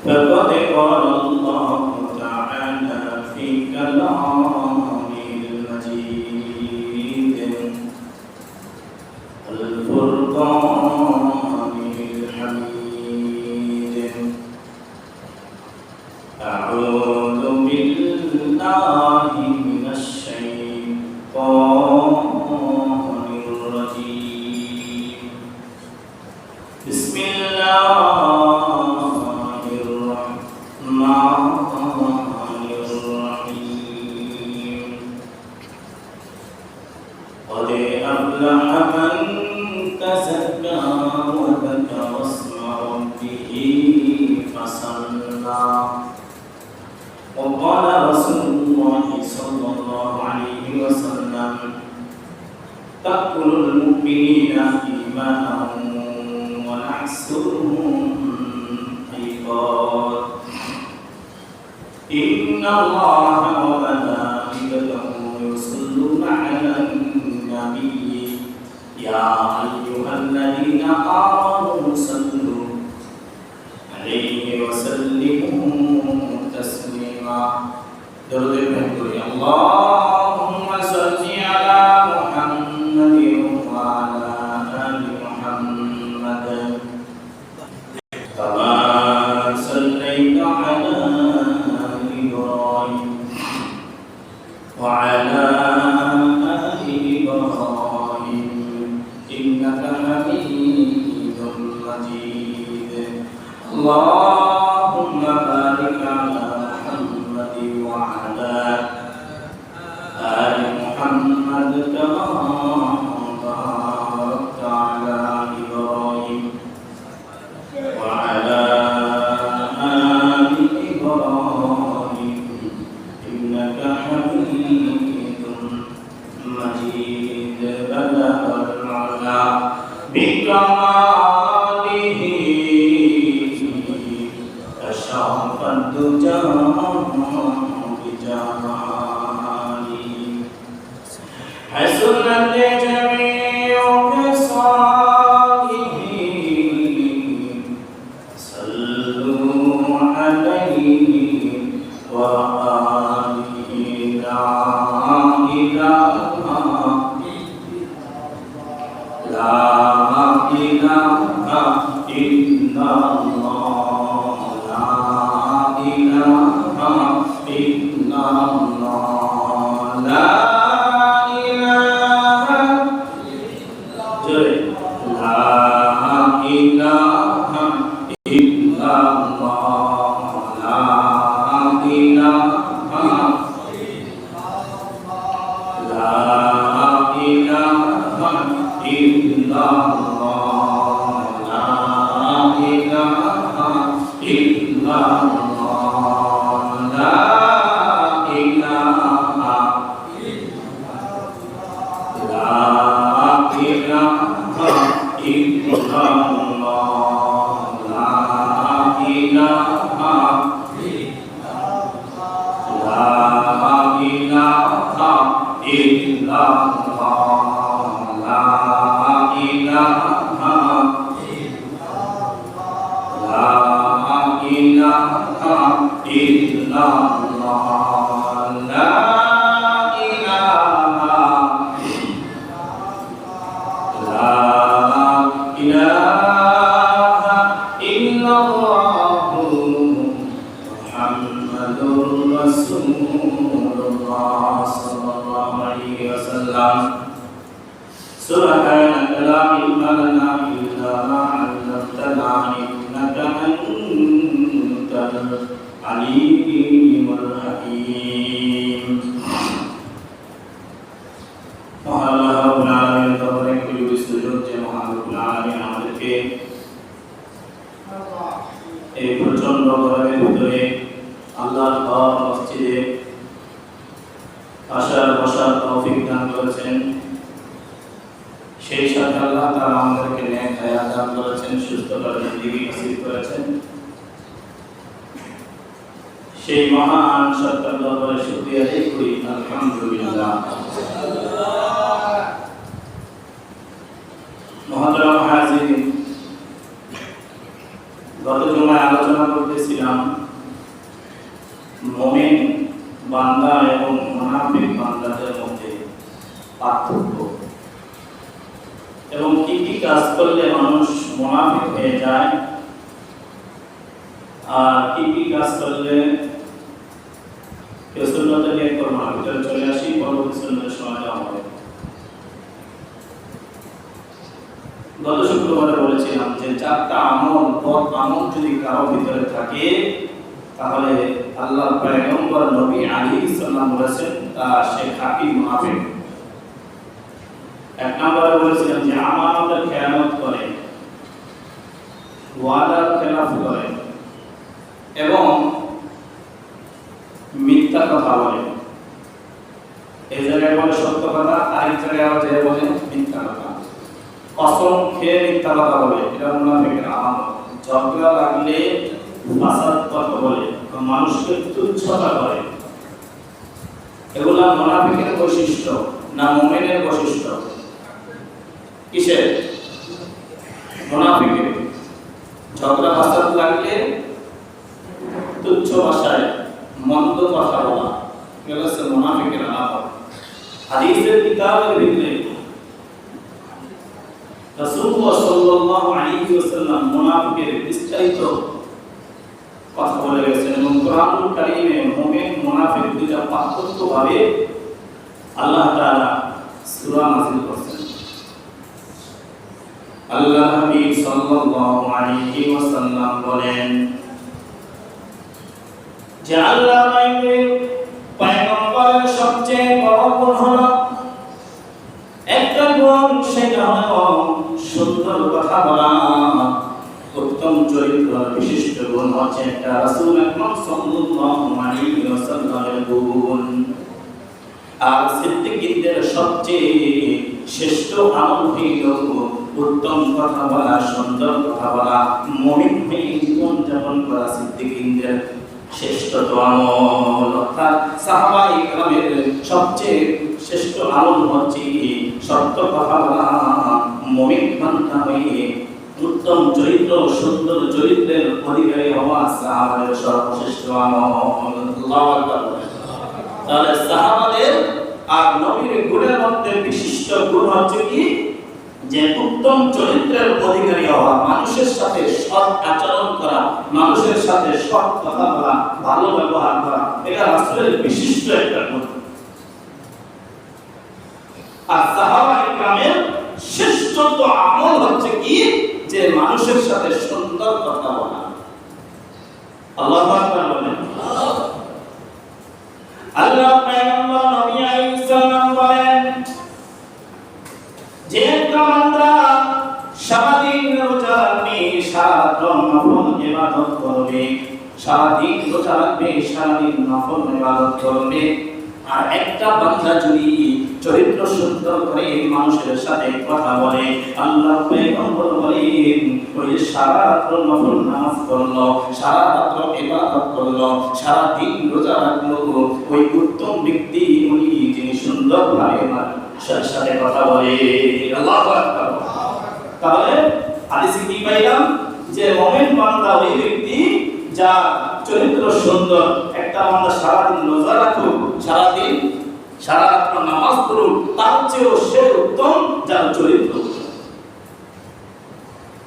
فقد قال الله تعالى في كلامه المجيد الفرقان الحميد أعوذ بالله من الشيطان الرجيم بسم الله الرحمن الرحيم قد أفلح من تزكى وذكر اسم ربه فصلى وقال رسول الله صلى الله عليه وسلم تأكل المؤمنين إيمانهم ونحسرهم أيقاظ إن الله وملائكته يصلون على النبي يا أيها الذين آمنوا صلوا عليه وسلموا تسليما درود الحمد اللهم صل على محمد وعلى آل محمد كما صليت على إبراهيم وعلى آل إبراهيم إنك حميد مجيد اللهم بارك على محمد وعلى آل محمد كما باركت على إبراهيم وعلى آل إبراهيم إنك حميد مجيد بلغ العلا بكماله كشف الدجى بجماله حسنت جميع خصاله صلوا عليه وآله لا إله إلا الله لا إله إلا الله لا إله لا إله إلا الله لا إله لا إله إلا الله لا إله إلا الله لا إله لا إله إلا الله لا إله لا إله إلا الله لا إله لا إله إلا الله لا إله لا إله إلا الله محمد رسول الله صلى الله عليه وسلم سبحانك لا علم لنا إلا ما علمتنا إنك أنت العليم الحكيم মহান রব্বুল আলামিন দরবারে কুলি সুজুদ যে মহান রব্বুল আলামিন আমাদেরকে এই প্রচন্ড গরমের ভিতরে আল্লাহর ঘর মসজিদে আসার বসার তৌফিক দান করেছেন সেই সাথে আল্লাহ তাআলা আমাদেরকে নেক হায়াত দান করেছেন সুস্থতার জিন্দেগি নসিব করেছেন সেই মহান সত্তার দরবারে শুকরিয়া আদায় করি আলহামদুলিল্লাহ মহতরম হাজিরিন গত জুমায় আলোচনা করতেছিলাম মুমিন বান্দা এবং মুনাফিক বান্দাদের মধ্যে পার্থক্য এবং কি কি কাজ করলে মানুষ মুনাফিক হয়ে যায় আর কি কি কাজ করলে কেউ সুন্নতে নিয়ে করবো না, ভিতরে চলে আসি, পরবর্তী সুন্নতের সময় দেওয়া হবে। গত শুক্রবারে বলেছিলাম যে 4টা আমল, পথ আমল যদি কারো ভিতরে থাকে তাহলে আল্লাহর পয়গম্বর নবী আলাইহিস সালাম বলেছেন তা সে খাঁটি মুনাফিক। এক নম্বরে বলেছিলাম যে আমানতের খেয়ানত করে, ওয়াদার খেলাফ করে এবং মিথ্যা কথা বলে। এই জায়গায় বলে সত্য কথা, আরেক জায়গায় আবার বলে মিথ্যা কথা। কসম খেয়ে মিথ্যা কথা বলে, এটা মুনাফিকের আলামত। ঝগড়া লাগলে ফাসাদ কথা বলে, মানুষকে তুচ্ছতা করে। এগুলা মুনাফিকের বৈশিষ্ট্য না মুমিনের বৈশিষ্ট্য? কিসের? মুনাফিকের। ঝগড়া ফাসাদ লাগলে তুচ্ছ ভাষায় মন্দ কথা বলা, এগুলো হচ্ছে মুনাফিকের আলামত। হাদিসের কিতাবের ভিতরে রাসূলুল্লাহ সাল্লাল্লাহু আলাইহি ওয়াসাল্লাম মুনাফিকের বিস্তারিত কথা বলে গেছেন এবং কোরআনুল কারীমে মুমিন মুনাফিক দুইটা পার্থক্যভাবে আল্লাহ তাআলা সূরা নাযিল করেছেন। আল্লাহ হাবিব সাল্লাল্লাহু আলাইহি ওয়াসাল্লাম বলেন যে আল্লাহ নবীর পয়গম্বরের সবচেয়ে বড় গুণ হলো একটা গুণ, সেটা হলো সুন্দর কথা বলা। উত্তম চরিত্র বিশিষ্ট গুণ হচ্ছে একটা রাসূল আকরাম সাল্লাল্লাহু আলাইহি ওয়াসাল্লামের গুণ। আর সিদ্দিকীদের সবচেয়ে শ্রেষ্ঠ আমল হলো উত্তম কথা বলা, সুন্দর কথা বলা। মুমিন হয়ে জীবন যাপন করা সিদ্দিকীদের শ্রেষ্ঠতম আমল। অর্থাৎ সাহাবায়ে কেরামের সবচেয়ে শ্রেষ্ঠ আমল হচ্ছে সত্য কথা বলা। মুমিন বান্দা হয়ে উত্তম চরিত্র, সুন্দর চরিত্রের অধিকারী হওয়া সাহাবাদের সর্বশ্রেষ্ঠ আমল। আল্লাহু আকবার। তাহলে সাহাবাদের আর নবীর গুণের মধ্যে বিশিষ্ট গুণ হচ্ছে কি? যে উত্তম চরিত্রের অধিকারী হওয়া, মানুষের সাথে সৎ আচরণ করা, মানুষের সাথে সৎ কথা বলা, ভালো ব্যবহার করা, এটা রাসূলের বিশিষ্ট একটা গুণ। আর সাহাবায়ে কেরামের শ্রেষ্ঠত্ব আমল হচ্ছে কি? যে মানুষের সাথে সুন্দর কথা বলা। আল্লাহু আকবার বলেন। আল্লাহ পয়গম্বর নবী আলাইহিস সালাম বলেন যে একটা বান্দা সারাদিন রোজা রাখবে, সারাদিন নফল ইবাদত করবে, সারাদিন রোজা রাখবে, সারাদিন নফল ইবাদত করবে, আর একটা বান্দা যদি চরিত্র সুন্দর করে মানুষের সাথে কথা বলে, আল্লাহ পয়গম্বর বলেন ওই সারা রাত নফল নামাজ পড়লো, সারা রাত ইবাদত করলো, সারা দিন রোজা রাখলো, ওই উত্তম ব্যক্তি উনি যিনি সুন্দরভাবে মানুষের সাথে কথা বলে। আল্লাহু আকবার। তাহলে হাদিসে কি পাইলাম? যে মুমিন বান্দা ওই ব্যক্তি যার চরিত্র সুন্দর। একটা বান্দা সারাদিন রোজা রাখুক, সারাদিন সারা রাত নামাজ পড়ুক, তার চেয়েও সে উত্তম যার চরিত্র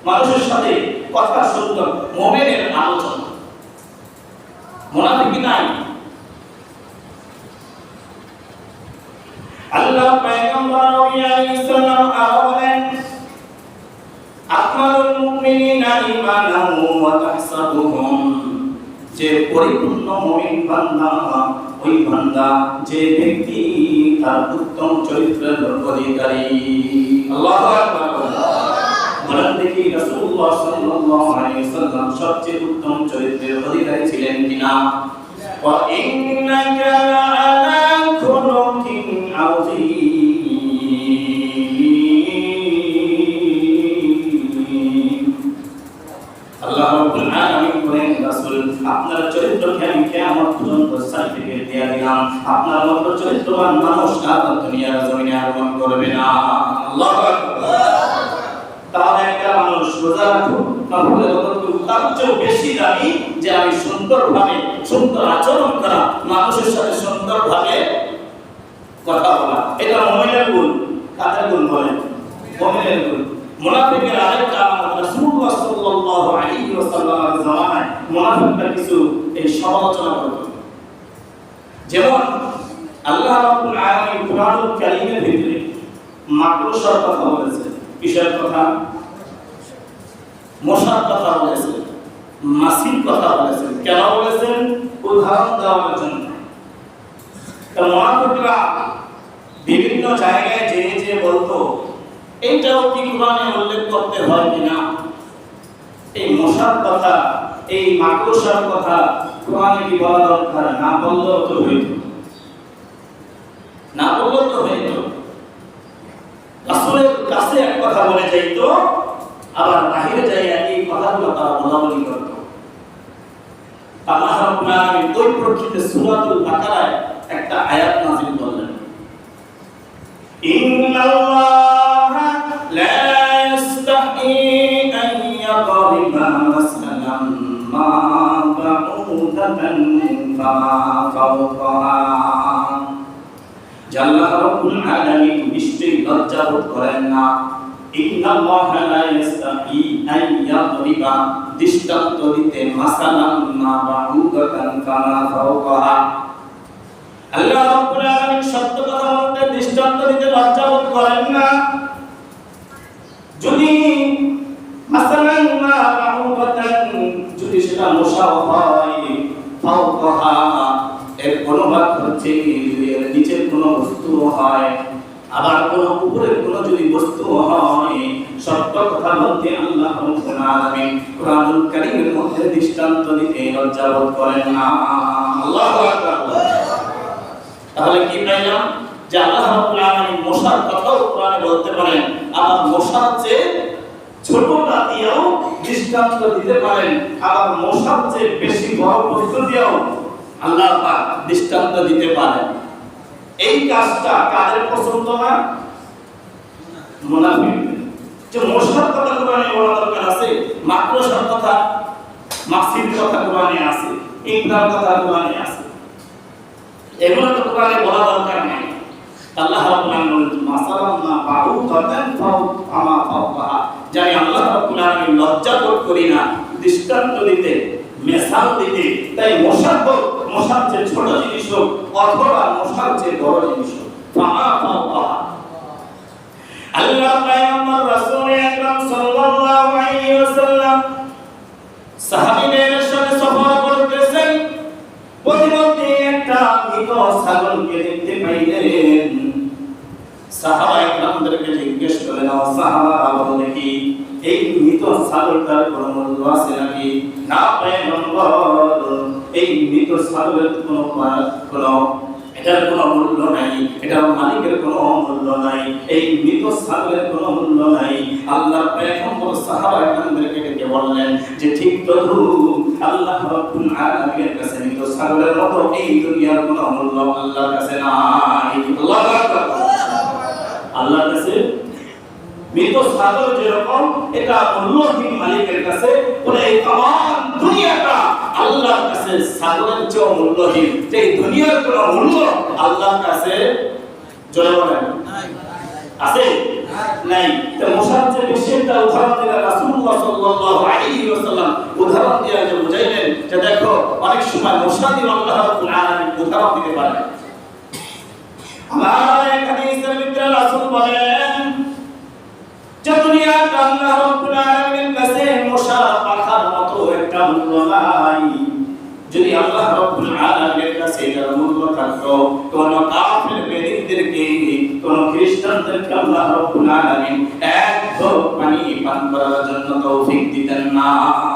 মানুষের সাথে কথা সুন্দর। মুমিনের আলোচনা, মুনাফিকি নাই। আল্লাহ পয়গম্বর নবী আলাইহিস সালাম বলেন আকমালুল মুমিনিনা ঈমানান ওয়া তাহসাবুহুম, যে পরিপূর্ণ মুমিন বান্দা ওই বান্দা যে ব্যক্তি তার উত্তম চরিত্রের অধিকারী। আল্লাহু আকবার। বলেন দেখি রাসূলুল্লাহ সাল্লাল্লাহু আলাইহি ওয়াসাল্লাম সবচেয়ে উত্তম চরিত্রের অধিকারী ছিলেন কিনা? ওয়া ইন্নাকা লাআলা খুলুকিন আযীম। আল্লাহ রাব্বুল আলামিন বলেন রাসূল আপনার চরিত্রকে আমি কিয়ামত পর্যন্ত সার্টিফিকেট দিয়ে দিলাম, আপনার মতো চরিত্রবান মানুষ আর দুনিয়ার জমিনে আগমন করবে না। আল্লাহু আকবার। তাহলে একটা মানুষ রোজা রাখুক, নফল ইবাদত করুক, তার চেয়ে বেশি দামি যে আমি সুন্দরভাবে সুন্দর আচরণ করা, মানুষের সাথে সুন্দরভাবে কথা বলা। এটা মুমিনের গুণ। কাদের গুণ বলেন? মুমিনের গুণ। মুনাফিকের আরেকটা আলামত, রাসূলুল্লাহ সাল্লাল্লাহু আলাইহি ওয়াসাল্লামের জামানায় মুনাফিকরা কিছু এই সমালোচনা করত। যেমন আল্লাহ রাব্বুল আলামিন কুরআনুল কারীমের ভিতরে মাকড়সার কথা বলেছেন। কিসের কথা? মশার কথা বলেছেন, মাছির কথা বলেছেন। কেন বলেছেন? উদাহরণ দেওয়ার জন্য। মুনাফিকরা বিভিন্ন জায়গায় যে বলতো, এইটাও কি কোরআনে উল্লেখ করতে হয় কিনা? এই মশার কথা, এই মাকড়সার কথা কোরআনে কি বলা দরকার? না বললেও তো হইতো, না বললেও তো হইতো। রাসূলের কাছে এক কথা বলে যাইতো, আবার বাহিরে যাই এই কথাগুলো তারা বলাবলি করত। আল্লাহ রাব্বুল আলামিন ওই প্রকৃতিতে সূরাতুল বাকারায় একটা আয়াত নাযিল করলেন, ইন্নাল্লাহা লা ইস্তাহি আন ইয়াদরিবা মাসালান মা বাউদাতান ফামা ফাওকাহা। আল্লাহ রাব্বুল আলামিন নিশ্চয়ই লজ্জা বোধ করেন না। ইন্নাল্লাহা লা ইস্তাহি আন ইয়াদরিবা, দৃষ্টান্ত দিতে, মাসালান মা বাউদাতান ফামা ফাওকাহা। আল্লাহ রাব্বুল আলামিন সত্য কথা বলতে, দৃষ্টান্ত দিতে লজ্জা বোধ করেন না। যদি মাসালান মা বাউদাতান, যদি সেটা মশা হয়, ফাওকাহা এর অনুবাদ হচ্ছে এর নিচের কোনো বস্তু হয়, আবার কোনো উপরের কোনো যদি বস্তু হয়, সত্য কথা বলতে আল্লাহ রাব্বুল আলামিন কুরআনুল কারীমের মধ্যে দৃষ্টান্ত দিতে লজ্জা বোধ করেন না। আল্লাহু আকবার। তাহলে কি পাইলাম? যে আল্লাহ রাব্বুল আলামিন মশার কথাও কোরআনে বলতে পারেন, আবার মশার চেয়ে ছোটটা দিয়েও দৃষ্টান্ত দিতে পারেন, আবার মশার চেয়ে বেশি বড় বস্তু দিয়েও আল্লাহ পাক দৃষ্টান্ত দিতে পারেন। এই কাজটা কাদের পছন্দ না? মুনাফিকদের। যে মশার কথা কোরআনে বলা দরকার আছে, মাকড়সার কথা, মাছির কথা কোরআনে আছে, ইন্দ্রার কথা কোরআনে আছে, এগুলো তো কোরআনে বলা দরকার নেই। আল্লাহ রাব্বুল আলামিন মাসালান মা বাউদাতান ফামা ফাওকাহা, জানি আল্লাহ রাব্বুল আলামিন লজ্জা বোধ করি না দৃষ্টান্ত দিতে, মিসাল দিতে। তাই মশার চেয়ে ছোট জিনিস হোক অথবা মশার চেয়ে বড় জিনিস হোক, ফামা ফাওকাহা। আল্লাহ পয়গম্বর রাসূল আকরাম সাল্লাল্লাহু আলাইহি ওয়াসাল্লাম সাহাবীদের সাথে সফর করতেছেন, প্রতিমধ্যে একটা মৃত ছাগলকে দেখতে পাইলেন। সাহাবা একরামদেরকে জিজ্ঞেস করলেন, ও সাহাবারা বলেন কি এই মৃত ছাগলটার কোনো মূল্য আছে নাকি? না পয়গম্বর, এই মৃত ছাগলের কোনো এটার কোনো মূল্য নাই, এটার মালিকের কোনো মূল্য নাই, এই মৃত ছাগলের কোনো মূল্য নাই। আল্লাহ পয়গম্বর সাহাবা একরামদেরকে ডেকে বললেন যে ঠিক তদু আল্লাহ রাব্বুল আলামিনের কাছে মৃত ছাগলের মতো এই দুনিয়ার কোনো মূল্য আল্লাহর কাছে নাই। আল্লাহু আকবার। আল্লাহর কাছে মৃত ছাগল যেরকম এটা মূল্যহীন মালিকের কাছে, বলে এই তাম দুনিয়াটা আল্লাহর কাছে ছাগলের চেয়ে মূল্যহীন। এই দুনিয়ার কোনো মূল্য আল্লাহর কাছে জোরে বলেন আছে নাই। তো মশার চেয়ে বেশি একটা উদাহরণ দিলেন রাসূলুল্লাহ সাল্লাল্লাহু আলাইহি ওয়াসাল্লাম। উদাহরণ দিয়ে যে বুঝাইলেন যে দেখো অনেক সময় মশা দিয়ে আল্লাহ রাব্বুল আলামিন উদাহরণ দিতে পারেন। আমার এক হাদিসের ভিতরে রাসূল বলেন যে দুনিয়াটা আল্লাহ রাব্বুল আলামিনের কাছে মশা পাখার মতো একটা মূল্য নাই। যদি আল্লাহ রাব্বুল আলামিনের কাছে এটার মূল্য থাকতো, কোন কাফের বেদিনদেরকে, কোন খ্রিস্টানদেরকে আল্লাহ রাব্বুল আলামিন এক ঢোক পানি পান করার জন্য তৌফিক দিতেন না।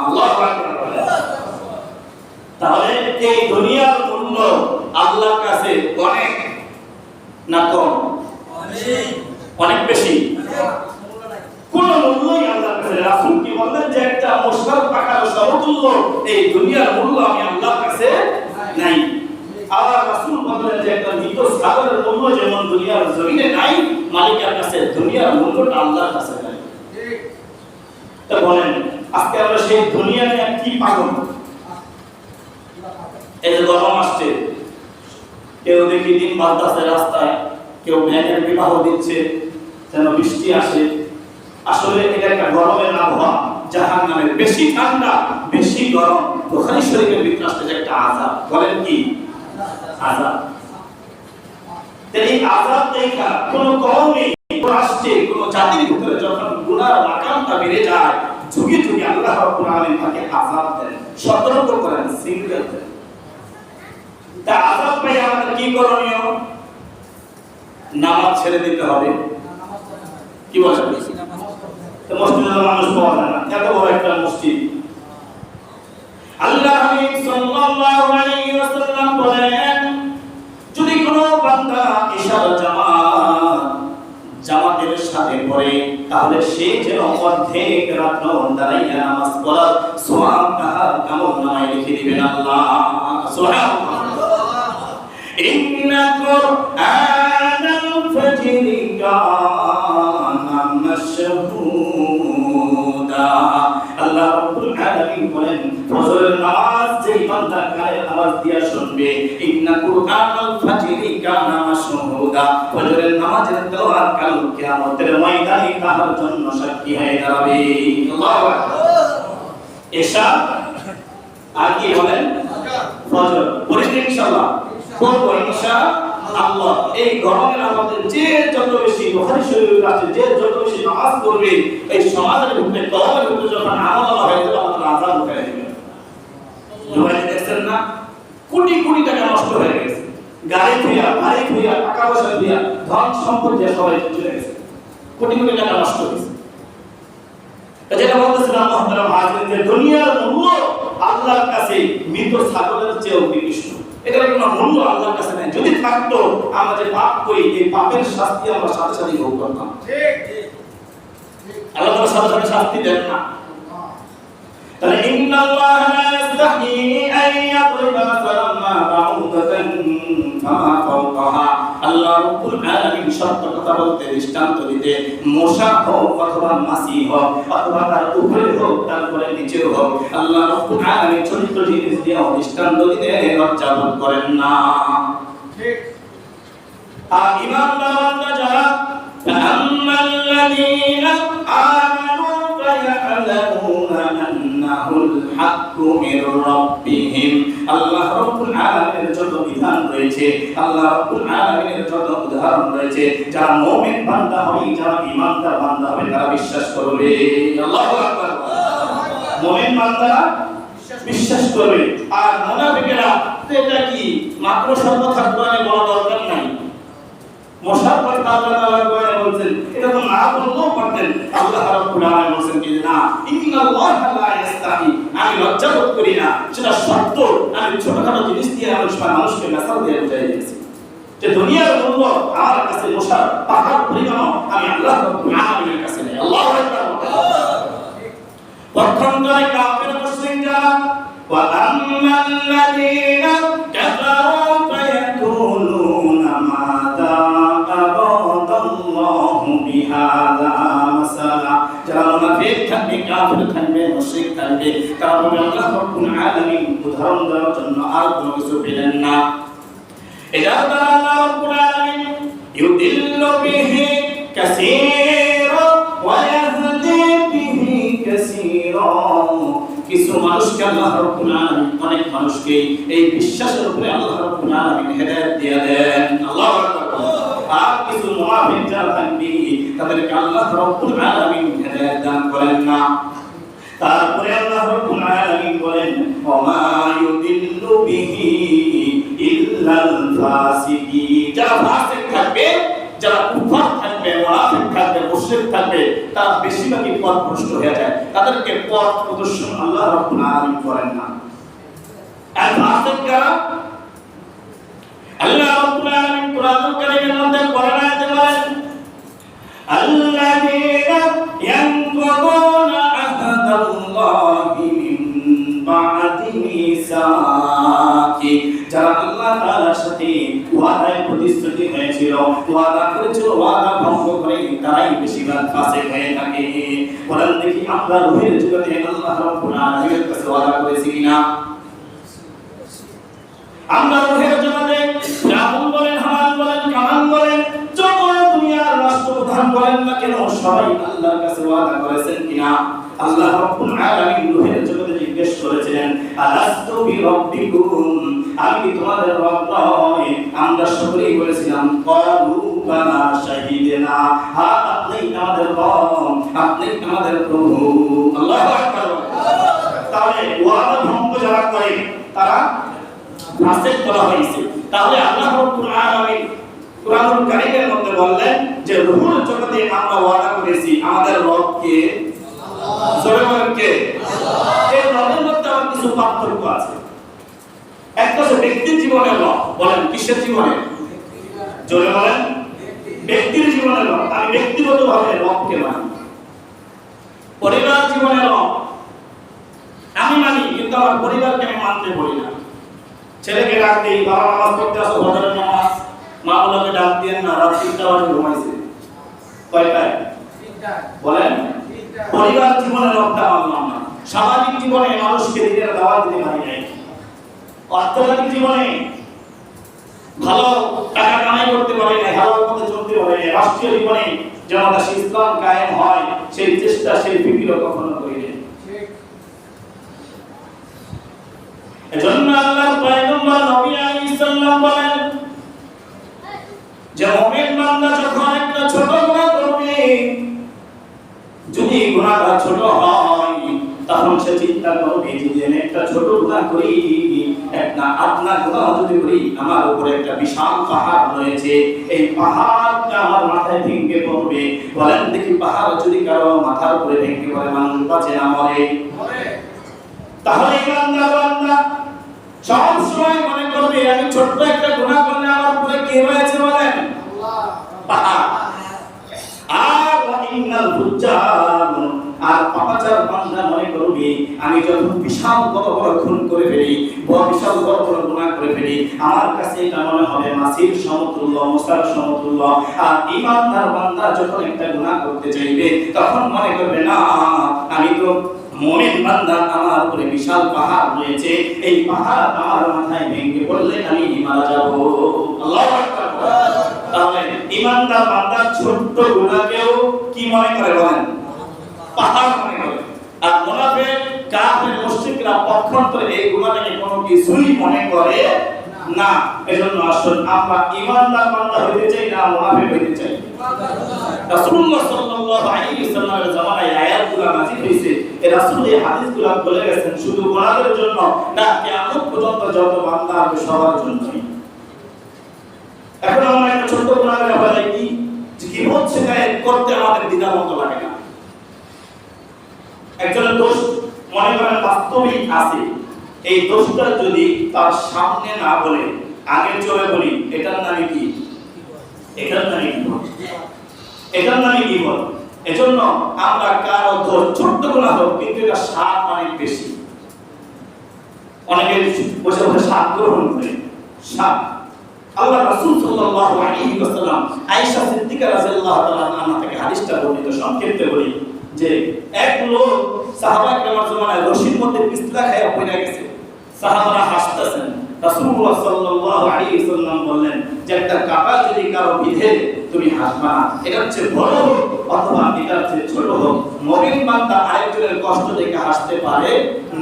আল্লাহু আকবার। তাহলে এই দুনিয়ার মূল্য আল্লাহর কাছে অনেক না কম? অনেক বেশি। কোন মূল্যই আল্লাহর কাছে। রাসূল কি বললেন যে একটা মশার পাখার সমতুল্য এই দুনিয়ার মূল্য আমি আল্লাহর কাছে নাই। আবার রাসূল বললেন যে একটা মৃত ছাগলের মূল্য যেমন দুনিয়ার জমিনে নাই, মালিকের কাছে দুনিয়ার মূল্যটা আল্লাহর কাছে নাই। তো বলেন আজকে আমরা সেই দুনিয়া নিয়ে কি পাগল। এই যে গরম আসছে, কেউ দেখি দিন বাড়তেছে রাস্তায়, কেউ ভ্যানের বিবাহ দিচ্ছে যেন বৃষ্টি আসে। আসলে এটা একটা গরমের আবহাওয়া, জাহান্নামের। বেশি ঠান্ডা বেশি গরম বুখারী শরীফের ভিতরে আসছে একটা আযাব। বলেন কি আযাব? এই আযাব দেখা কোন কওমে আসছে, কোন জাতির ভিতরে যখন গুনাহ আকাঙ্ক্ষা বেড়ে যায়, যুগে যুগে আল্লাহ রাব্বুল আলামিন তাকে আযাব দেন, সতর্ক করেন, সিগন্যাল দেন। তা আযাব পেয়ে আমাদের কি করণীয়? নামাজ ছেড়ে দিতে হবে। কি বলেন? মসজিদে মানুষ পাওয়া যায় না, এত বড় একটা মসজিদ। আল্লাহ হাবিব সাল্লাল্লাহু আলাইহি ওয়াসাল্লাম বলেন, যদি কোনো বান্দা ইশার জামাতের সাথে পড়ে, তাহলে সে যেন অর্ধেক রাত দাঁড়াইয়া নামাজ পড়ার সওয়াব তাহার আমলনামায় লিখে দিবেন আল্লাহ। সুবহানাল্লাহ। ইন্না কুরআনাল ফাজরি কানা মাশহুদা। আল্লাহ রাব্বুল আলামিন বলেন, ফজরের নামাজ যেই বান্দা কানে আওয়াজ দিয়া শুনবে, ইন্না কুরআনাল ফাজরি কানা মাশহুদা, ফজরের নামাজের তেলাওয়াত কাল কিয়ামতের ময়দানে তাহার জন্য সাক্ষী হয়ে দাঁড়াবে। আল্লাহু আকবার। এশা আর কি বলেন? ফজর পড়ি ইনশাআল্লাহ, করব ইনশাআল্লাহ। এই গরমের আমাদের যে যত বেশি বুখারী শরীফের কাছে যে যত বেশি নামাজ পড়বে, এই সমাজের ভিতরে কওমের ভিতরে যখন আমল হয়ে যাবে, আল্লাহ আযাব উঠায় দিবেন। মোবাইলে দেখছেন না, কোটি কোটি টাকা নষ্ট হয়ে গেছে, গাড়ি ধুইয়া, বাড়ি ধুইয়া, টাকা পয়সা ধুইয়া, ধন সম্পদ দিয়ে সবাই চলে গেছে, কোটি কোটি টাকা নষ্ট হয়েছে। যেটা বলতেছিলাম মুহতারাম হাজিরিন, যে দুনিয়ার মূল্য আল্লাহর কাছে মৃত ছাগলের চেয়েও নিকৃষ্ট। এটার কোনো মূল্য আল্লাহর কাছে নাই। যদি থাকতো আমরা যে পাপ করি, এই পাপের শাস্তি আমরা সাথে সাথে ভোগ করতাম। ঠিক ঠিক। আল্লাহ তাআলা সাথে সাথে শাস্তি দেন না। তাহলে ইন্নাল্লাহা লা ইস্তাহি আন ইয়াদরিবা মাসালান মা বাউদাতান ফামা ফাওকাহা। আল্লাহ রাব্বুল আলামিন সত্য কথা বলতে, দৃষ্টান্ত দিতে, মশা হোক অথবা মাছি হোক অথবা তার উপরে হোক তারপরে নিচে হোক, আল্লাহ রাব্বুল আলামিন ছোট ছোট জিনিস দিয়ে দৃষ্টান্ত দিতে লজ্জা বোধ করেন না। ঠিক। আর ঈমানদার যারা, ফাআম্মাল্লাযীনা আমানু ফায়া'লামুনা আন্নাহুল হাক্কু মির রাব্বিহিম। আল্লাহ রাব্বুল আলামিনের যত বিধান রয়েছে, আল্লাহ রাব্বুল আলামিনের যত উদাহরণ রয়েছে, যারা মুমিন বান্দা হবে, যারা ঈমানদার বান্দা হবে, তারা বিশ্বাস করবে। আল্লাহু আকবার। মুমিন বান্দা বিশ্বাস করবে। আর মুনাফিকেরা এটা কি মাত্র শব্দ থাকবে বলা দরকার নাই। মশার কথা আল্লাহ তাআলা কোরআনে বলেন, এটা তো না বললেও পারতেন। আল্লাহ রাব্বুল আলামিন বলেন কি না, ইন্নাল্লাহা লা ইস্তাহি, আমি লজ্জা বোধ করি না। সেটা সত্য। আমি ছোটখাটো জিনিস দিয়ে মানুষকে মেসাল দিয়ে বুঝাই দিয়েছি যে দুনিয়ার মূল্য আমার কাছে মশার পাহাড় পরিমাণ আমি আল্লাহ রাব্বুল আলামিনের কাছে নেই। আল্লাহু আকবার। পক্ষান্তরে কাফির মুশরিক যারা, ওয়া আম্মাল্লাযীনা কাফারু ফায়াকুলুনা মাযা আরাদাল্লাহু বিহাযা মাসালা। যারা মুনাফিক থাকবে, কাফির থাকবে, মুশরিক থাকবে, তারা বলবে আল্লাহ রাব্বুল আলামিন উদাহরণ দেওয়ার জন্য আর কোনো কিছু পেলেন না। এটা দ্বারা আল্লাহ রাব্বুল আলামিন ইউদিল্লু বিহি কাসীরা ওয়া ইয়াহদি বিহি কাসীরা। কিছু মানুষকে আল্লাহ রাব্বুল আলামিন, অনেক মানুষকে এই বিশ্বাসের উপরে আল্লাহ রাব্বুল আলামিন হেদায়েত দিয়ে দেন। আল্লাহু আকবার। আর কিছু মুনাফিক যারা থাকবে, তাদেরকে আল্লাহ রাব্বুল আলামিন হেদায়েত দান করেন না। তারপরে আল্লাহ রাব্বুল আলামিন বলেন, ওয়া মা ইউদিল্লু বিহি ইল্লাল ফাসিকিন। যারা ফাসিক থাকবে, যারা কুফার থাকবে, মুনাফিক থাকবে, মুশরিক থাকবে, তারা বেশিরভাগই পথভ্রষ্ট হয়ে যায়। তাদেরকে পথ প্রদর্শন আল্লাহ রাব্বুল আলামিন করেন না। আর ফাসিক যারা, আল্লাহ রাব্বুল আলামিন কোরআনুল কারীমের মধ্যে বলেন, আল্লাযীনা ইয়ানকুদুনা আহদাল্লাহি মিন বা'দি মিসাকি। যারা আল্লাহ তাআলার সাথে ওয়াদায় প্রতিশ্রুতি হয়েছিল, ওয়াদা করেছিল, ওয়াদা ভঙ্গ করে, তারাই বেশিরভাগ ফাসিক হয়ে থাকে। বলেন দেখি আমরা রূহের জগতে আল্লাহ রাব্বুল আলামিনের কাছে ওয়াদা করেছি কিনা? আমরা রূহের জগতে রাবণ বলেন, হামান বলেন, কামান বলেন, যত দুনিয়ার রাষ্ট্রপ্রধান বলেন না কেন সবাই আল্লাহর কাছে ওয়াদা করেছেন কিনা? আল্লাহ রাব্বুল আলামিন রূহের জগতে জিজ্ঞেস করেছিলেন, আলাস্তু বিরাব্বিকুম, আমি কি তোমাদের রব নই? আমরা সকলেই বলেছিলাম ক্বালু বালা শাহিদনা, হ্যাঁ আপনি আমাদের রব, আপনি আমাদের প্রভু। আল্লাহু আকবার। তাহলে ওয়াদা ভঙ্গ যারা করে তারা ফাসিক বলা হয়েছে। তাহলে আল্লাহ রাব্বুল আলামিন কুরআনুল কারীমের মধ্যে বললেন যে রূহের জগতে আমরা ওয়াদা করেছি আমাদের রবকে আল্লাহ। জোরে বলেন কে? আল্লাহ। এই রবের মধ্যে আবার কিছু পার্থক্য আছে। একটা হচ্ছে ব্যক্তির জীবনের রব। বলেন কিসের জীবনে? জোরে বলেন ব্যক্তির জীবনের রব। আমি ব্যক্তিগতভাবে রবকে মানি। পরিবার জীবনের রব আমি মানি, কিন্তু আমার পরিবারকে আমি মানতে পারি না। ছেলেকে ডাক দিই, বাবা নামাজ পড়তে আসো, ফজরের নামাজ, মা বলকে ডাক দিয়ে না, রাত ৩টা বাজে ঘুমাইছে। কয়টায়? বলেন পরিবার জীবনের রবটা মানলাম না। সামাজিক জীবনে মানুষকে দিনের দাওয়াত দিতে পারি নাই। অর্থনৈতিক জীবনে ভালো টাকা কামাই করতে পারি নাই, ভালো মতো চলতে পারি নাই। রাষ্ট্রীয় জীবনে যেন ইসলাম কায়েম হয় সেই চেষ্টা, সেই ফিকিরও কখনো করি নাই। এজন্য আল্লাহর পয়গম্বর নবী আলাইহিস সালাম বলেন যে মুমিন বান্দা যখন একটা ছোট গুনাহ করবে, যদি গুনাহটা ছোট হয় তখন সে চিন্তা করবে যে আমি একটা ছোট গুনাহ করি, একটা আপনা গুনাহ যদি করি আমার উপরে একটা বিশাল পাহাড় রয়েছে, এই পাহাড়টা আমার মাথায় ভেঙে পড়বে। বলেন দেখি পাহাড় যদি কারো মাথার উপরে ভেঙে পড়ে মানুষ বাঁচে না মরে? তাহলে বান্দা সব সময় মনে করবে আমি ছোট্ট একটা গুনাহ করলে আমার উপরে কে রয়েছে? বলেন আল্লাহ, পাহাড়। আর ইন্নাল ফুজ্জার, আর পাপাচার বান্দা মনে করবে আমি যখন বিশাল বড় বড় খুন করে ফেলি, বিশাল বড় বড় গুনাহ করে ফেলি, আমার কাছে এটা মনে হবে মাসির সমতুল্য, মুসার সমতুল্য। আর ঈমানদার বান্দা যখন একটা গুনাহ করতে চাইবে তখন মনে করবে না আমি তো মুমিন বান্দা, আমার উপরে বিশাল পাহাড় রয়েছে, এই পাহাড় আমার মাথায় ভেঙে পড়লে আমি মারা যাব। আল্লাহু আকবার। তাহলে ঈমানদার বান্দা ছোট্ট গুনাহকেও কি মনে করে? বলেন পাহাড় মনে করে। আর মুনাফিক, কাফের, মুশরিকরা পক্ষান্তরে এই গুনাহটাকে কোনো কিছুই মনে করে না। এজন্য আসুন আমরা ঈমানদার বান্দা হইতে চাই না মুনাফিক হইতে চাই? রাসূলুল্লাহ সাল্লাল্লাহু আলাইহি ওয়াসাল্লামের জামানায় আয়াতগুলো নাযিল হইছে। এই রাসূল এই হাদিসগুলো বলে গেছেন শুধু মুনাফিকদের জন্য না, কিয়ামত পর্যন্ত যত বান্দা হবে সবার জন্যই। এখন আমরা একটা ছোট গুনাহের ব্যাপারে কি হচ্ছে গায়ে করতে আমাদের দ্বিধা মত লাগে না। একজনের দোষ মনে করেন বাস্তবিক আছে, এই দোষটা যদি তার সামনে না বলে আগে চলে বলি, এটার নামে কি? এটার নামে কি? এটার নামে কি বল? এজন্য আমরা কারো দোষ ছোট্ট গুনাহ হোক কিন্তু এটা স্বাদ অনেক বেশি। অনেকে বসে বসে স্বাদ গ্রহণ করে। স্বাদ আল্লাহ রাসূল সাল্লাল্লাহু আলাইহি ওয়াসাল্লাম আয়েশা সিদ্দিকা রাদিয়াল্লাহু তাআলা আনহা থেকে হাদিসটা বর্ণিত, সংক্ষেপে বলি যে এক লোক সাহাবা কেরামের জমানায় রশির মধ্যে পিস্তলা খাইয়া পড়ে গেছে। সাহাবারা হাসতেছেন। রাসূলুল্লাহ সাল্লাল্লাহু আলাইহি ওয়াসাল্লাম বললেন যে একটা কাঁটা যদি কারো বিঁধে তুমি হাসবা না, এটা হচ্ছে বড় হোক অথবা এটা হচ্ছে ছোট হোক, মুমিন বান্দা আরেকজনের কষ্ট দেখে হাসতে পারে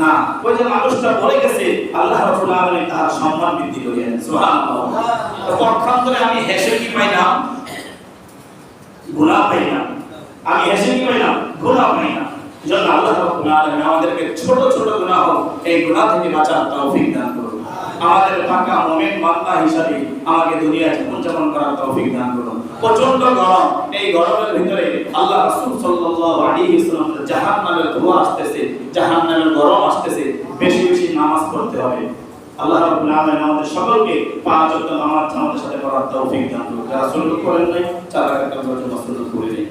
না। ওই যে মানুষটা পড়ে গেছে, আল্লাহ রাব্বুল আলামিন তার সম্মান বৃদ্ধি করেন। সুবহানাল্লাহ। পক্ষান্তরে আমি হেসে কি পাইলাম? গুনাহ পাইলাম। আমি হেসে কি পাইলাম? গুনাহ পাইলাম। এজন্য আল্লাহ রাব্বুল আলামিন আমাদেরকে ছোট ছোট গুনাহ এই গুনাহ থেকে বাঁচার তৌফিক দান করুন। আমাদের পাকা মুমিন বান্দা হিসাবে আমাকে দুনিয়ায় জীবনযাপন করার তৌফিক দান করুন। প্রচন্ড গরম, এই গরমের ভিতরে আল্লাহ রাসূল সাল্লাল্লাহু আলাইহি ওয়াসাল্লাম জাহান্নামের ধোঁয়া আসতেছে, জাহান্নামের গরম আসতেছে, বেশি বেশি নামাজ পড়তে হবে। আল্লাহ রাব্বুল আলামিন আমাদের সকলকে 5 ওয়াক্ত নামাজ জামাতের সাথে পড়ার তৌফিক দান করুন। যারা সুন্নাত করেন নাই, 4 রাকাত নামাজ সুন্নাত করে দিন।